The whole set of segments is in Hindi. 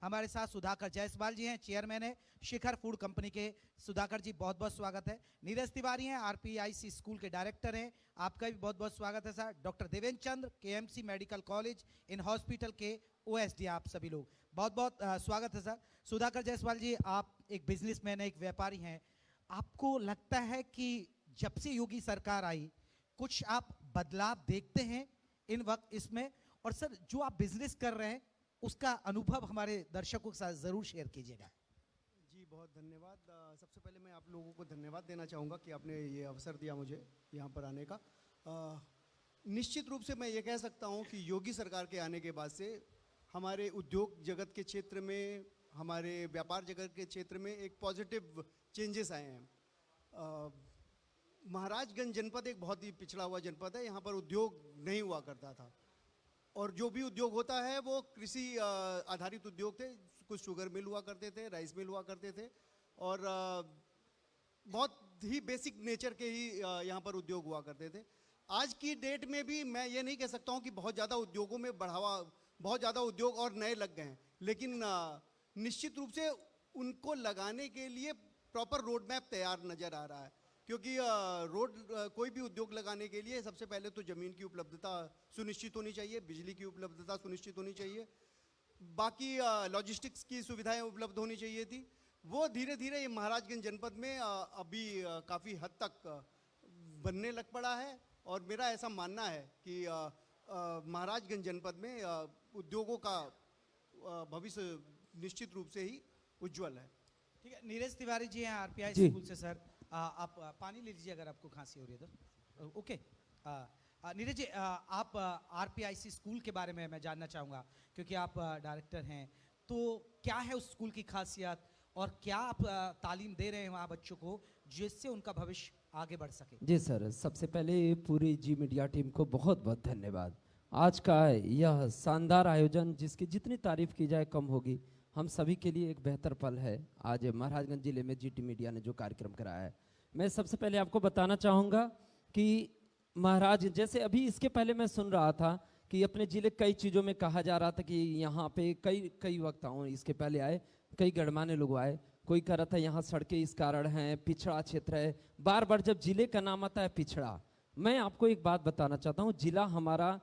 हमारे साथ सुधाकर जायसवाल जी हैं, चेयरमैन है शिखर फूड कंपनी के। सुधाकर जी बहुत बहुत स्वागत है। नीरज तिवारी हैं, आरपीआईसी स्कूल के डायरेक्टर हैं, आपका भी बहुत बहुत स्वागत है sir. Doctor Devendra Chandra, KMC medical college in hospital के ओएसडी, आप सभी लोग बहुत बहुत स्वागत है सर। सुधाकर जायसवाल जी, आप एक बिजनेसमैन है, एक व्यापारी हैं, आपको लगता है कि जब से योगी सरकार आई कुछ आप बदलाव देखते हैं इन वक्त इसमें? और सर जो आप बिजनेस कर रहे हैं उसका अनुभव हमारे दर्शकों के साथ जरूर शेयर कीजिएगा। जी बहुत धन्यवाद। सबसे पहले मैं आप लोगों को धन्यवाद देना चाहूँगा कि आपने ये अवसर दिया मुझे यहाँ पर आने का। निश्चित रूप से मैं ये कह सकता हूँ कि योगी सरकार के आने के बाद से हमारे उद्योग जगत के क्षेत्र में, हमारे व्यापार जगत के क्षेत्र में एक पॉजिटिव चेंजेस आए हैं। महाराजगंज जनपद एक बहुत ही पिछड़ा हुआ जनपद है। यहाँ पर उद्योग नहीं हुआ करता था, और जो भी उद्योग होता है वो कृषि आधारित उद्योग थे। कुछ शुगर मिल हुआ करते थे, राइस मिल हुआ करते थे, और बहुत ही बेसिक नेचर के ही यहाँ पर उद्योग हुआ करते थे। आज की डेट में भी मैं ये नहीं कह सकता हूँ कि बहुत ज़्यादा उद्योगों में बढ़ावा, बहुत ज़्यादा उद्योग और नए लग गए हैं, लेकिन निश्चित रूप से उनको लगाने के लिए प्रॉपर रोड मैप तैयार नज़र आ रहा है। क्योंकि कोई भी उद्योग लगाने के लिए सबसे पहले तो ज़मीन की उपलब्धता सुनिश्चित होनी चाहिए, बिजली की उपलब्धता सुनिश्चित होनी चाहिए, बाकी लॉजिस्टिक्स की सुविधाएं उपलब्ध होनी चाहिए थी। वो धीरे धीरे ये महाराजगंज जनपद में अभी काफ़ी हद तक बनने लग पड़ा है, और मेरा ऐसा मानना है कि महाराजगंज जनपद में उद्योगों का भविष्य निश्चित रूप से ही उज्जवल है। ठीक है, नीरज तिवारी जी हैं आरपीआई स्कूल से। सर आप पानी ले लीजिए अगर आपको खांसी हो रही है तो। ओके नीरज जी, आप आरपीआईसी स्कूल के बारे में मैं जानना चाहूँगा, क्योंकि आप डायरेक्टर हैं, तो क्या है उस स्कूल की खासियत और क्या आप तालीम दे रहे हैं वहाँ बच्चों को जिससे उनका भविष्य आगे बढ़ सके? जी सर, सबसे पहले पूरी जी मीडिया टीम को बहुत बहुत धन्यवाद। आज का यह शानदार आयोजन, जिसकी जितनी तारीफ की जाए कम होगी। हम सभी के लिए एक बेहतर पल है आज महाराजगंज जिले में जीटी मीडिया ने जो कार्यक्रम कराया है। मैं सबसे पहले आपको बताना चाहूँगा कि महाराज, जैसे अभी इसके पहले मैं सुन रहा था कि अपने जिले कई चीज़ों में कहा जा रहा था कि यहाँ पे कई वक्ताओं इसके पहले आए, कई गणमान्य लोग आए, कोई कह रहा था यहाँ सड़कें इस कारण हैं, पिछड़ा क्षेत्र है। बार बार जब जिले का नाम आता है पिछड़ा, मैं आपको एक बात बताना चाहता हूँ, जिला हमारा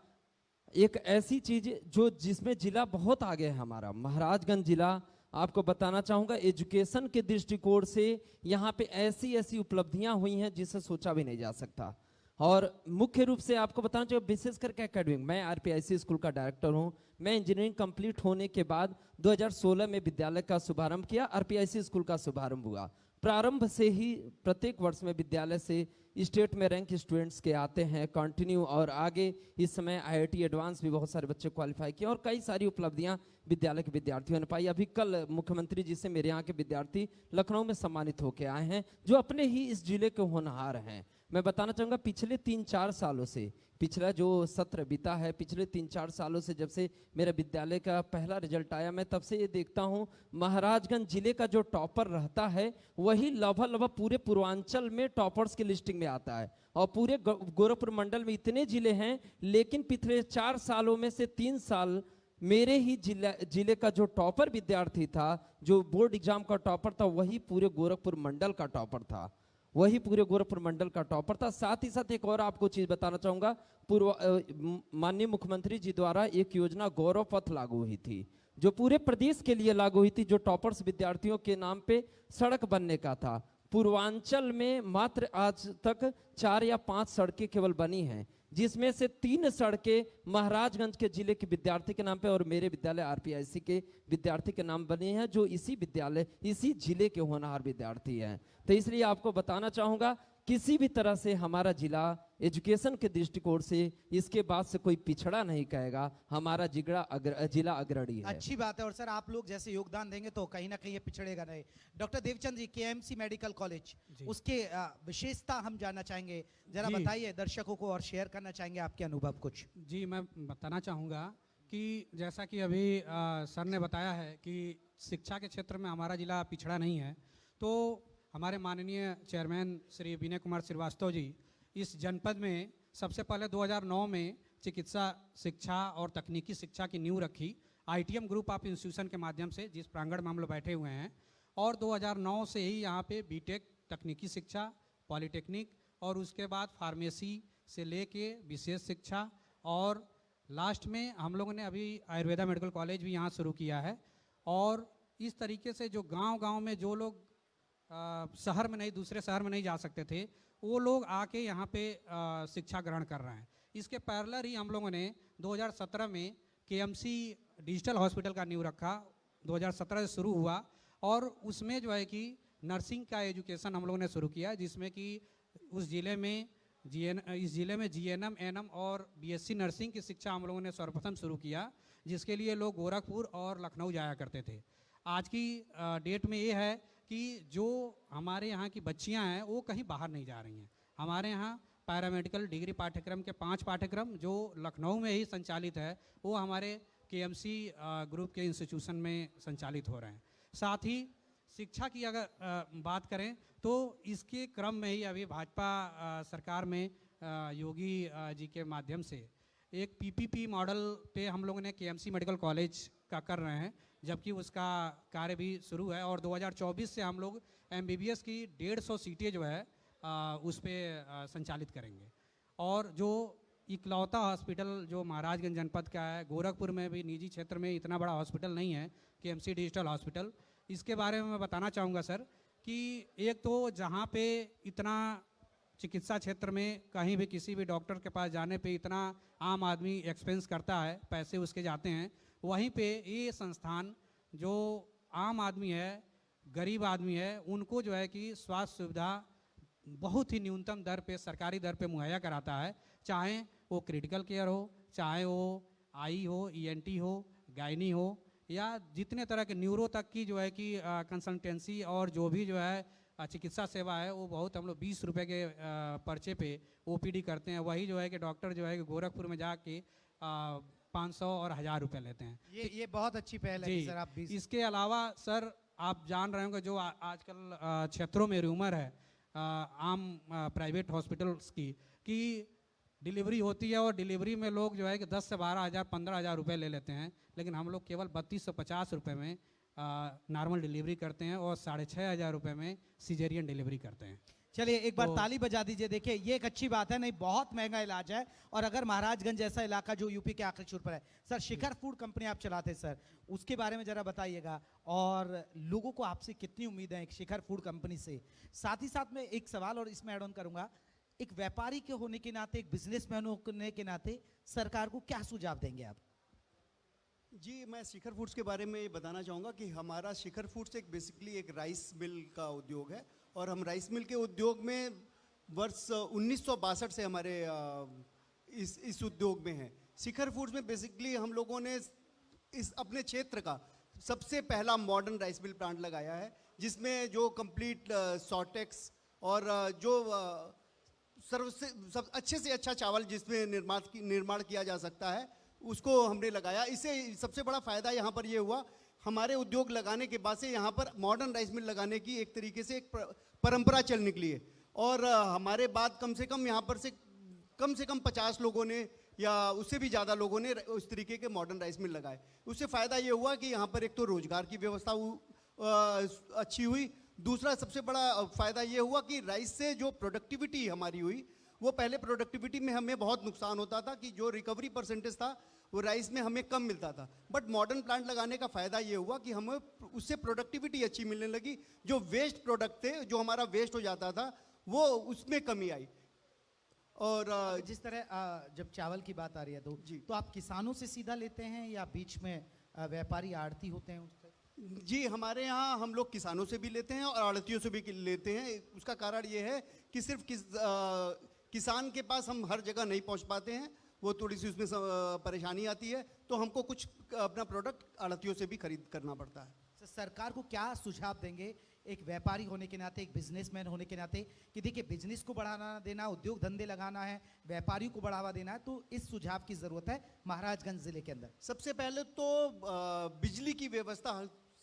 एक ऐसी चीज जो जिसमें जिला बहुत आगे है। हमारा महाराजगंज जिला, आपको बताना चाहूँगा, एजुकेशन के दृष्टिकोण से यहाँ पे ऐसी ऐसी उपलब्धियाँ हुई हैं जिसे सोचा भी नहीं जा सकता। और मुख्य रूप से आपको बताना चाहिए, विशेष करके एकेडमिक, मैं आरपीआईसी स्कूल का डायरेक्टर हूँ। मैं इंजीनियरिंग कंप्लीट होने के बाद 2016 में विद्यालय का शुभारंभ किया, आरपीआईसी स्कूल का शुभारंभ हुआ। प्रारंभ से ही प्रत्येक वर्ष में विद्यालय से स्टेट में रैंक स्टूडेंट्स के आते हैं कंटिन्यू, और आगे इस समय आईआईटी एडवांस भी बहुत सारे बच्चे क्वालिफाई किए, और कई सारी उपलब्धियां विद्यालय के विद्यार्थियों ने पाई। अभी कल मुख्यमंत्री जी से मेरे यहाँ के विद्यार्थी लखनऊ में सम्मानित होकर आए हैं, जो अपने ही इस जिले के होनहार हैं। मैं बताना चाहूँगा, पिछले 3-4 सालों से, पिछला जो सत्र बीता है, पिछले 3-4 सालों से जब से मेरे विद्यालय का पहला रिजल्ट आया, मैं तब से ये देखता हूँ महाराजगंज जिले का जो टॉपर रहता है वही लगभग पूरे पूर्वांचल में टॉपर्स की लिस्टिंग में आता है। और पूरे गोरखपुर मंडल में इतने जिले हैं, लेकिन पिछले 4 सालों में से 3 साल मेरे ही जिले का जो टॉपर विद्यार्थी था, जो बोर्ड एग्जाम का टॉपर था, वही पूरे गोरखपुर मंडल का टॉपर था, वही पूरे गोरखपुर मंडल का टॉपर था। साथ ही साथ एक और आपको चीज बताना चाहूंगा, माननीय मुख्यमंत्री जी द्वारा एक योजना गौरव पथ लागू हुई थी, जो पूरे प्रदेश के लिए लागू हुई थी, जो टॉपर्स विद्यार्थियों के नाम पे सड़क बनने का था। पूर्वांचल में मात्र आज तक 4 या 5 सड़कें केवल बनी हैं, जिसमें से 3 सड़कें महाराजगंज के जिले के विद्यार्थी के नाम पे और मेरे विद्यालय आरपीआईसी के विद्यार्थी के नाम बनी हैं, जो इसी विद्यालय, इसी जिले के होनहार विद्यार्थी हैं। तो इसलिए आपको बताना चाहूंगा, किसी भी तरह से हमारा जिला एजुकेशन के दृष्टिकोण से इसके बाद से कोई पिछड़ा नहीं कहेगा, हमारा जिला अग्रणी है। अच्छी बात है। और सर आप लोग जैसे योगदान देंगे तो कहीं ना कहीं ये पिछड़ेगा नहीं। डॉक्टर देवचंद जी, केएमसी मेडिकल कॉलेज, उसके विशेषता हम जानना चाहेंगे, जरा बताइए दर्शकों को और शेयर करना चाहेंगे आपके अनुभव कुछ। जी, मैं बताना चाहूँगा कि जैसा कि अभी सर ने बताया है कि शिक्षा के क्षेत्र में हमारा जिला पिछड़ा नहीं है, तो हमारे माननीय चेयरमैन श्री विनय कुमार श्रीवास्तव जी इस जनपद में सबसे पहले 2009 में चिकित्सा शिक्षा और तकनीकी शिक्षा की नींव रखी। ITM ग्रुप ऑफ इंस्टीट्यूशन के माध्यम से, जिस प्रांगण में हम लोग बैठे हुए हैं, और 2009 से ही यहाँ पे बीटेक तकनीकी शिक्षा, पॉलिटेक्निक और उसके बाद फार्मेसी से लेके विशेष शिक्षा, और लास्ट में हम लोगों ने अभी आयुर्वेदा मेडिकल कॉलेज भी यहाँ शुरू किया है। और इस तरीके से जो गांव-गांव में जो लोग शहर में नहीं, दूसरे शहर में नहीं जा सकते थे, वो लोग आके यहाँ पे शिक्षा ग्रहण कर रहे हैं। इसके पैरेलल ही हम लोगों ने 2017 में KMC डिजिटल हॉस्पिटल का नींव रखा, 2017 से शुरू हुआ, और उसमें जो है कि नर्सिंग का एजुकेशन हम लोगों ने शुरू किया, जिसमें कि उस ज़िले में इस ज़िले में GNM, NM और BSc नर्सिंग की शिक्षा हम लोगों ने सर्वप्रथम शुरू किया, जिसके लिए लोग गोरखपुर और लखनऊ जाया करते थे। आज की डेट में ये है कि जो हमारे यहाँ की बच्चियाँ हैं वो कहीं बाहर नहीं जा रही हैं। हमारे यहाँ पैरामेडिकल डिग्री पाठ्यक्रम के 5 पाठ्यक्रम जो लखनऊ में ही संचालित है, वो हमारे KMC ग्रुप के इंस्टीट्यूशन में संचालित हो रहे हैं। साथ ही शिक्षा की अगर बात करें तो इसके क्रम में ही अभी भाजपा सरकार में योगी जी के माध्यम से एक PPP मॉडल पे हम लोगों ने KMC मेडिकल कॉलेज का कर रहे हैं, जबकि उसका कार्य भी शुरू है। और 2024 से हम लोग MBBS की 150 सीटें जो है उस पर संचालित करेंगे। और जो इकलौता हॉस्पिटल जो महाराजगंज जनपद का है, गोरखपुर में भी निजी क्षेत्र में इतना बड़ा हॉस्पिटल नहीं है, KMC डिजिटल हॉस्पिटल, इसके बारे में मैं बताना चाहूँगा सर कि एक तो जहाँ पे इतना चिकित्सा क्षेत्र में कहीं भी किसी भी डॉक्टर के पास जाने पे इतना आम आदमी एक्सपेंस करता है, पैसे उसके जाते हैं, वहीं पे ये संस्थान जो आम आदमी है, गरीब आदमी है, उनको जो है कि स्वास्थ्य सुविधा बहुत ही न्यूनतम दर पे, सरकारी दर पे मुहैया कराता है। चाहे वो क्रिटिकल केयर हो, चाहे वो आई हो, ENT हो, गायनी हो, या जितने तरह के न्यूरो तक की जो है कि कंसल्टेंसी और जो भी जो है चिकित्सा सेवा है, वो बहुत हम लोग 20 रुपये के पर्चे पे OPD करते हैं। वही जो है कि डॉक्टर जो है कि गोरखपुर में जाके 500 और 1000 रुपये लेते हैं। ये बहुत अच्छी पहल है कि सर आप 20। इसके अलावा सर आप जान रहे होंगे जो आजकल क्षेत्रों में रूमर है आम प्राइवेट हॉस्पिटल्स की कि डिलीवरी होती है और डिलीवरी में लोग जो है कि 10 से 12,000 15,000 रुपये ले लेते हैं, लेकिन हम लोग केवल 3250 रुपये में नॉर्मल डिलीवरी करते हैं और 6,500 रुपये में सिजेरियन डिलीवरी करते हैं। चलिए एक बार ताली बजा दीजिए। देखिए ये एक अच्छी बात है, नहीं बहुत महंगा इलाज है, और अगर महाराजगंज जैसा इलाका जो यूपी के आखिरी छोर पर है। सर शिखर फूड कंपनी आप चलाते हैं सर, उसके बारे में जरा बताइएगा, और लोगों को आपसे कितनी उम्मीद है एक शिखर फूड कंपनी से। साथ ही साथ में एक सवाल और इसमें ऐड ऑन करूंगा, एक व्यापारी के होने के नाते, एक बिजनेसमैन होने के नाते सरकार को क्या सुझाव देंगे आप? जी, मैं शिखर फूड्स के बारे में ये बताना चाहूँगा कि हमारा शिखर फूड्स एक बेसिकली एक राइस मिल का उद्योग है, और हम राइस मिल के उद्योग में वर्ष 1962 से हमारे इस उद्योग में हैं। शिखर फूड्स में बेसिकली हम लोगों ने इस अपने क्षेत्र का सबसे पहला मॉडर्न राइस मिल प्लांट लगाया है, जिसमें जो कंप्लीट सॉटेक्स और जो सब अच्छे से अच्छा चावल जिसमें निर्माण किया जा सकता है, उसको हमने लगाया। इससे सबसे बड़ा फ़ायदा यहाँ पर ये हुआ, हमारे उद्योग लगाने के बाद से यहाँ पर मॉडर्न राइस मिल लगाने की एक तरीके से एक परंपरा चल निकली है, और हमारे बाद कम से कम यहाँ पर से कम 50 लोगों ने या उससे भी ज़्यादा लोगों ने उस तरीके के मॉडर्न राइस मिल लगाए। उससे फ़ायदा ये हुआ कि यहाँ पर एक तो रोज़गार की व्यवस्था अच्छी हुई, दूसरा सबसे बड़ा फ़ायदा ये हुआ कि राइस से जो प्रोडक्टिविटी हमारी हुई, वो पहले प्रोडक्टिविटी में हमें बहुत नुकसान होता था कि जो रिकवरी परसेंटेज था वो राइस में हमें कम मिलता था। बट मॉडर्न प्लांट लगाने का फ़ायदा ये हुआ कि हमें उससे प्रोडक्टिविटी अच्छी मिलने लगी, जो वेस्ट प्रोडक्ट थे, जो हमारा वेस्ट हो जाता था, वो उसमें कमी आई। और जिस तरह जब चावल की बात आ रही है तो आप किसानों से सीधा लेते हैं या बीच में व्यापारी आड़ती होते हैं उससे? जी, हमारे यहाँ हम लोग किसानों से भी लेते हैं और आड़तियों से भी लेते हैं। उसका कारण ये है कि सिर्फ किसान के पास हम हर जगह नहीं पहुँच पाते हैं, वो थोड़ी सी उसमें परेशानी आती है, तो हमको कुछ अपना प्रोडक्ट आड़तियों से भी खरीद करना पड़ता है। सरकार को क्या सुझाव देंगे एक व्यापारी होने के नाते, एक बिजनेसमैन होने के नाते, कि देखिए बिजनेस को बढ़ाना देना, उद्योग धंधे लगाना है, व्यापारियों को बढ़ावा देना है, तो इस सुझाव की ज़रूरत है महाराजगंज जिले के अंदर? सबसे पहले तो बिजली की व्यवस्था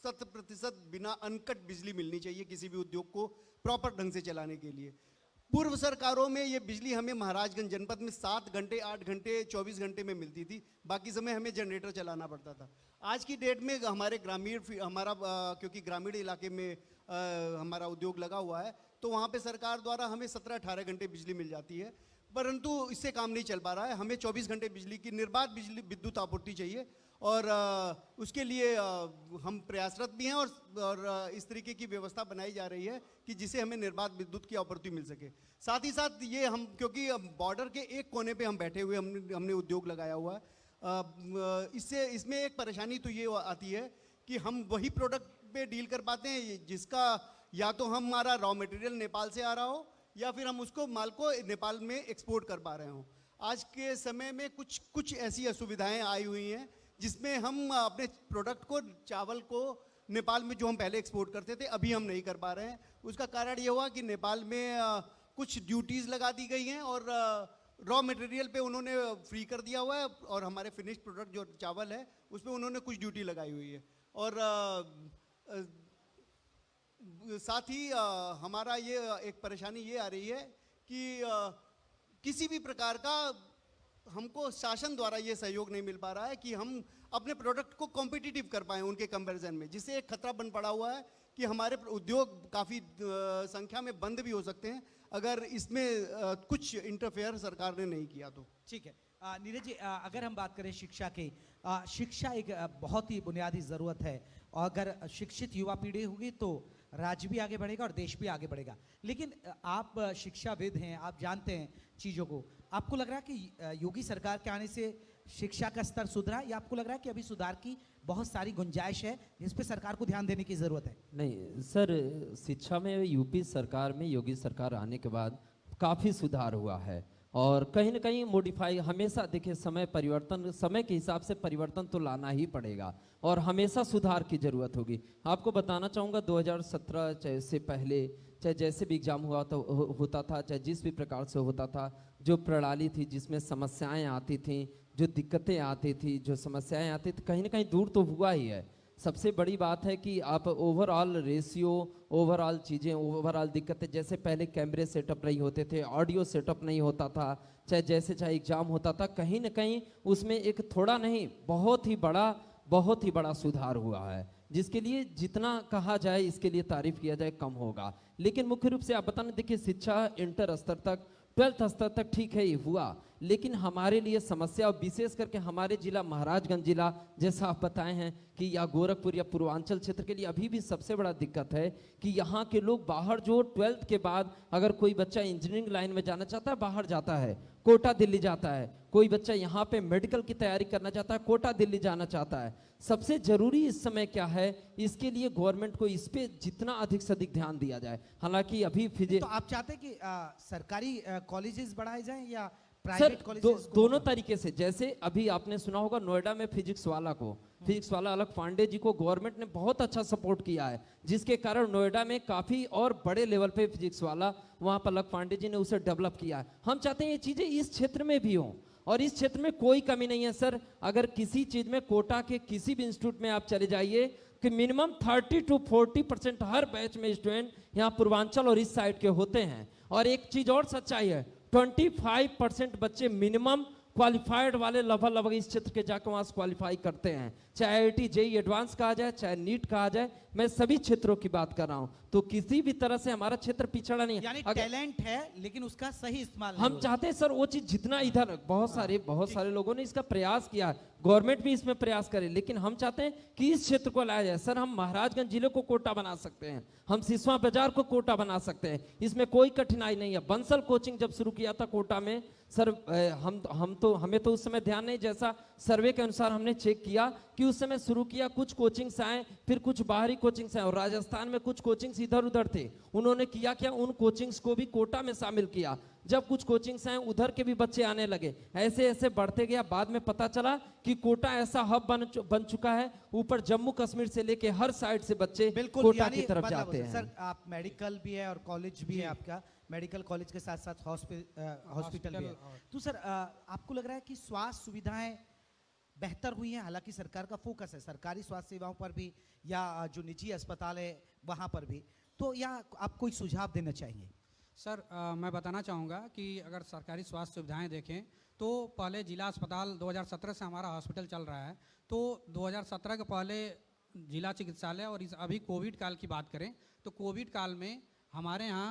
100% बिना अनकट बिजली मिलनी चाहिए किसी भी उद्योग को प्रॉपर ढंग से चलाने के लिए। पूर्व सरकारों में ये बिजली हमें महाराजगंज जनपद में 7 घंटे 8 घंटे 24 घंटे में मिलती थी, बाकी समय हमें जनरेटर चलाना पड़ता था। आज की डेट में हमारे क्योंकि ग्रामीण इलाके में हमारा उद्योग लगा हुआ है, तो वहाँ पे सरकार द्वारा हमें 17-18 घंटे बिजली मिल जाती है, परंतु इससे काम नहीं चल पा रहा है। हमें 24 घंटे बिजली की निर्बाध बिजली विद्युत आपूर्ति चाहिए, और उसके लिए हम प्रयासरत भी हैं, और इस तरीके की व्यवस्था बनाई जा रही है कि जिससे हमें निर्बाध विद्युत की आपूर्ति मिल सके। साथ ही साथ ये हम, क्योंकि बॉर्डर के एक कोने पे हम बैठे हुए, हमने उद्योग लगाया हुआ है, इसमें एक परेशानी तो ये आती है कि हम वही प्रोडक्ट पे डील कर पाते हैं जिसका या तो हमारा रॉ मटेरियल नेपाल से आ रहा हो, या फिर हम उसको माल को नेपाल में एक्सपोर्ट कर पा रहे हों। आज के समय में कुछ ऐसी असुविधाएं आई हुई हैं जिसमें हम अपने प्रोडक्ट को, चावल को नेपाल में जो हम पहले एक्सपोर्ट करते थे, अभी हम नहीं कर पा रहे हैं। उसका कारण ये हुआ कि नेपाल में कुछ ड्यूटीज़ लगा दी गई हैं, और रॉ मटेरियल पे उन्होंने फ्री कर दिया हुआ है, और हमारे फिनिश्ड प्रोडक्ट जो चावल है उस पर उन्होंने कुछ ड्यूटी लगाई हुई है। और साथ ही हमारा ये एक परेशानी ये आ रही है कि किसी भी प्रकार का हमको शासन द्वारा ये सहयोग नहीं मिल पा रहा है कि हम अपने प्रोडक्ट को कॉम्पिटिटिव कर पाएं उनके कंपैरिजन में, जिससे एक खतरा बन पड़ा हुआ है कि हमारे उद्योग काफ़ी संख्या में बंद भी हो सकते हैं अगर इसमें कुछ इंटरफेयर सरकार ने नहीं किया तो। ठीक है नीरज जी, अगर हम बात करें शिक्षा की, शिक्षा एक बहुत ही बुनियादी ज़रूरत है, और अगर शिक्षित युवा पीढ़ी होगी तो राज्य भी आगे बढ़ेगा और देश भी आगे बढ़ेगा। लेकिन आप शिक्षाविद हैं, आप जानते हैं चीज़ों को, आपको लग रहा है कि योगी सरकार के आने से शिक्षा का स्तर सुधरा, या आपको लग रहा है कि अभी सुधार की बहुत सारी गुंजाइश है जिस पे सरकार को ध्यान देने की ज़रूरत है? नहीं सर, शिक्षा में यूपी सरकार में योगी सरकार आने के बाद काफ़ी सुधार हुआ है, और कहीं ना कहीं मॉडिफाई हमेशा, देखिए समय परिवर्तन, समय के हिसाब से परिवर्तन तो लाना ही पड़ेगा, और हमेशा सुधार की ज़रूरत होगी। आपको बताना चाहूँगा 2017 से पहले, चाहे जैसे भी एग्जाम होता था, चाहे जिस भी प्रकार से होता था, जो प्रणाली थी जिसमें समस्याएं आती थीं, जो दिक्कतें आती थी, जो समस्याएं आती थी, कहीं ना कहीं दूर तो हुआ ही है। सबसे बड़ी बात है कि आप ओवरऑल रेशियो, ओवरऑल चीज़ें, ओवरऑल दिक्कतें, जैसे पहले कैमरे सेटअप नहीं होते थे, ऑडियो सेटअप नहीं होता था, चाहे एग्जाम होता था, कहीं ना कहीं उसमें एक थोड़ा नहीं बहुत ही बड़ा सुधार हुआ है, जिसके लिए जितना कहा जाए, इसके लिए तारीफ किया जाए कम होगा। लेकिन मुख्य रूप से आप बताना, देखिए शिक्षा इंटर स्तर तक, 12th स्तर तक ठीक है ये हुआ, लेकिन हमारे लिए समस्या, और विशेष करके हमारे जिला महाराजगंज जिला, जैसा आप बताए हैं कि या गोरखपुर या पूर्वांचल क्षेत्र के लिए अभी भी सबसे बड़ा दिक्कत है कि यहाँ के लोग बाहर, जो 12th के बाद अगर कोई बच्चा इंजीनियरिंग लाइन में जाना चाहता है बाहर जाता है, कोटा दिल्ली जाता है, कोई बच्चा यहाँ पे मेडिकल की तैयारी करना चाहता है, कोटा दिल्ली जाना चाहता है। सबसे जरूरी इस समय क्या है, इसके लिए गवर्नमेंट को इस पे जितना अधिक से अधिक ध्यान दिया जाए। हालांकि अभी तो आप चाहते हैं कि सरकारी कॉलेजेस बढ़ाए जाएं या सर प्राइवेट कॉलेजेस? दोनों तरीके से, जैसे अभी आपने सुना होगा नोएडा में फिजिक्स वाला अलग पांडे जी को गवर्नमेंट ने बहुत अच्छा सपोर्ट किया है, जिसके कारण नोएडा में काफी और बड़े लेवल पे फिजिक्स वाला, वहां पर अलग पांडे जी ने उसे डेवलप किया है। हम चाहते हैं ये चीजें इस क्षेत्र में भी हों, और इस क्षेत्र में कोई कमी नहीं है सर। अगर किसी चीज में कोटा के किसी भी इंस्टीट्यूट में आप चले जाइए कि मिनिमम 30 to 40% हर बैच में स्टूडेंट यहाँ पूर्वांचल और इस साइड के होते हैं। और एक चीज और सच्चाई है, 25% बच्चे मिनिमम क्वालिफाइड वाले लगभग इस क्षेत्र के जाकर वहां से क्वालिफाई करते हैं, चाहे IIT JEE एडवांस कहा जाए, चाहे नीट कहा जाए, मैं सभी क्षेत्रों की बात कर रहा हूं। तो किसी भी तरह से हमारा क्षेत्र पिछड़ा नहीं है, यानी टैलेंट है लेकिन उसका सही इस्तेमाल हम चाहते हैं सर वो चीज जितना इधर बहुत सारे लोगों ने इसका प्रयास किया है, गवर्नमेंट भी इसमें प्रयास करे, लेकिन हम चाहते हैं कि इस क्षेत्र को लाया जाए। सर हम महाराजगंज जिले को कोटा बना सकते हैं, हम सिसवा बाजार को कोटा बना सकते हैं, इसमें कोई कठिनाई नहीं है। बंसल कोचिंग जब शुरू किया था कोटा में सर, हमें तो उस समय ध्यान नहीं, जैसा सर्वे के अनुसार हमने चेक किया कि उस समय शुरू किया, कुछ कोचिंग्स आए, फिर कुछ बाहरी कोचिंग्स आए, और राजस्थान में कुछ कोचिंग्स इधर उधर थे, उन्होंने किया क्या, उन कोचिंग्स को भी कोटा में शामिल किया। जब कुछ कोचिंग्स आए उधर के भी बच्चे आने लगे, ऐसे ऐसे बढ़ते गया। बाद में पता चला कि कोटा ऐसा हब बन चुका है, ऊपर जम्मू कश्मीर से लेके हर साइड से बच्चे कोटा की तरफ जाते हैं। सर आप मेडिकल भी है और कॉलेज भी है, आपका मेडिकल कॉलेज के साथ साथ हॉस्पिटल भी है, तो सर आपको लग रहा है कि स्वास्थ्य सुविधाएं बेहतर हुई हैं? हालांकि सरकार का फोकस है सरकारी स्वास्थ्य सेवाओं पर भी, या जो निजी अस्पताल है वहां पर भी, तो या आप कोई सुझाव देना चाहिए? सर मैं बताना चाहूँगा कि अगर सरकारी स्वास्थ्य सुविधाएं देखें तो पहले जिला अस्पताल 2017 से हमारा हॉस्पिटल चल रहा है, तो 2017 के पहले जिला चिकित्सालय और इस अभी कोविड काल की बात करें तो कोविड काल में हमारे यहाँ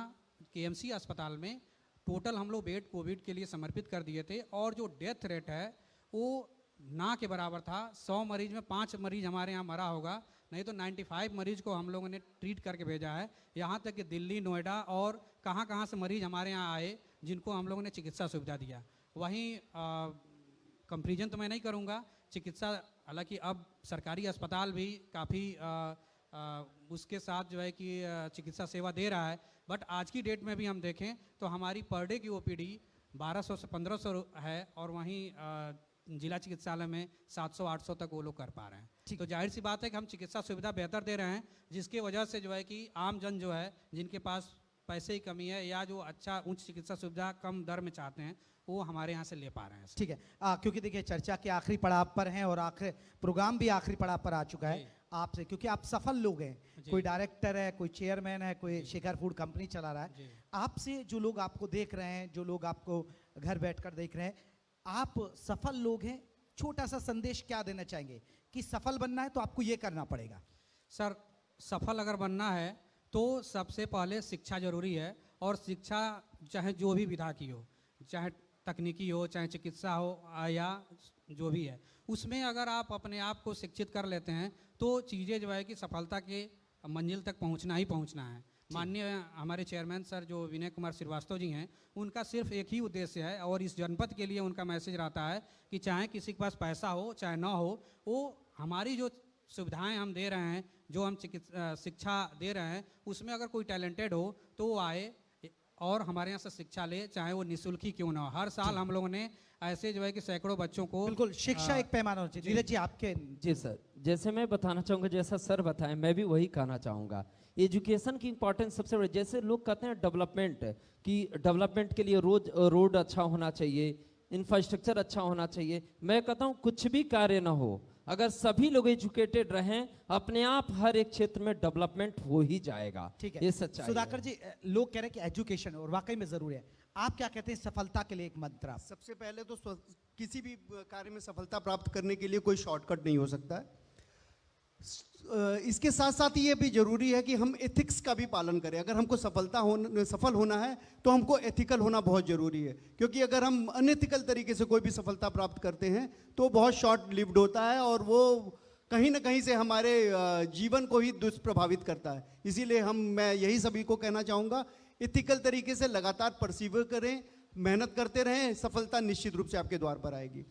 केएमसी अस्पताल में टोटल हम लोग बेड कोविड के लिए समर्पित कर दिए थे, और जो डेथ रेट है वो ना के बराबर था। 100 मरीज में 5 मरीज हमारे यहाँ मरा होगा, नहीं तो 95 मरीज को हम लोगों ने ट्रीट करके भेजा है। यहाँ तक कि दिल्ली, नोएडा और कहाँ कहाँ से मरीज हमारे यहाँ आए जिनको हम लोगों ने चिकित्सा सुविधा दिया। वहीं कंपेरिजन तो मैं नहीं करूँगा, चिकित्सा हालांकि अब सरकारी अस्पताल भी काफ़ी उसके साथ जो है कि चिकित्सा सेवा दे रहा है, बट आज की डेट में भी हम देखें तो हमारी पर डे की ओपीडी 1200 से 1500 है, और वहीं जिला चिकित्सालय में 700-800 तक वो लोग कर पा रहे हैं। तो जाहिर सी बात है कि हम चिकित्सा सुविधा बेहतर दे रहे हैं, जिसकी वजह से जो है कि आम जन जो है जिनके पास पैसे की कमी है या जो अच्छा उच्च चिकित्सा सुविधा कम दर में चाहते हैं वो हमारे यहाँ से ले पा रहे हैं। ठीक है, क्योंकि देखिए चर्चा के आखिरी पड़ाव पर हैं और आखिर प्रोग्राम भी आखिरी पड़ाव पर आ चुका है आपसे, क्योंकि आप सफल लोग हैं, कोई डायरेक्टर है, कोई चेयरमैन है, कोई शिखर फूड कंपनी चला रहा है। आपसे जो लोग आपको देख रहे हैं, जो लोग आपको घर बैठकर देख रहे हैं, आप सफल लोग हैं, छोटा सा संदेश क्या देना चाहेंगे कि सफल बनना है तो आपको ये करना पड़ेगा? सर सफल अगर बनना है तो सबसे पहले शिक्षा जरूरी है, और शिक्षा चाहे जो भी विधा की हो, चाहे तकनीकी हो, चाहे चिकित्सा हो या जो भी है, उसमें अगर आप अपने आप को शिक्षित कर लेते हैं तो चीज़ें जो है कि सफलता के मंजिल तक पहुंचना ही पहुंचना है। माननीय हमारे चेयरमैन सर जो विनय कुमार श्रीवास्तव जी हैं, उनका सिर्फ एक ही उद्देश्य है और इस जनपद के लिए उनका मैसेज रहता है कि चाहे किसी के पास पैसा हो चाहे ना हो, वो हमारी जो सुविधाएं हम दे रहे हैं, जो हम शिक्षा दे रहे हैं, उसमें अगर कोई टैलेंटेड हो तो वो आए और हमारे यहाँ से शिक्षा ले, चाहे वो निःशुल्क ही क्यों ना हो। हर साल हम लोगों ने ऐसे जो है कि सैकड़ों बच्चों को बिल्कुल शिक्षा एक पैमाना होना चाहिए। नीरज जी आपके जी सर, जैसे मैं बताना चाहूँगा, जैसा सर बताएं मैं भी वही कहना चाहूँगा। एजुकेशन की इंपॉर्टेंस सबसे बड़ी, जैसे लोग कहते हैं डेवलपमेंट, कि डेवलपमेंट के लिए रोड अच्छा होना चाहिए, इंफ्रास्ट्रक्चर अच्छा होना चाहिए। मैं कहता हूँ कुछ भी कार्य ना हो, अगर सभी लोग एजुकेटेड रहें, अपने आप हर एक क्षेत्र में डेवलपमेंट हो ही जाएगा। ठीक है, ये सच्चाई है। सुधाकर जी, लोग कह रहे हैं कि एजुकेशन और वाकई में जरूरी है, आप क्या कहते हैं सफलता के लिए एक मंत्र? आप सबसे पहले तो किसी भी कार्य में सफलता प्राप्त करने के लिए कोई शॉर्टकट नहीं हो सकता है। इसके साथ साथ ये भी जरूरी है कि हम एथिक्स का भी पालन करें। अगर हमको सफल होना है तो हमको एथिकल होना बहुत जरूरी है, क्योंकि अगर हम अनएथिकल तरीके से कोई भी सफलता प्राप्त करते हैं तो बहुत शॉर्ट लिव्ड होता है और वो कहीं ना कहीं से हमारे जीवन को ही दुष्प्रभावित करता है। इसीलिए मैं यही सभी को कहना चाहूँगा, एथिकल तरीके से लगातार परसीवर करें, मेहनत करते रहें, सफलता निश्चित रूप से आपके द्वार पर आएगी।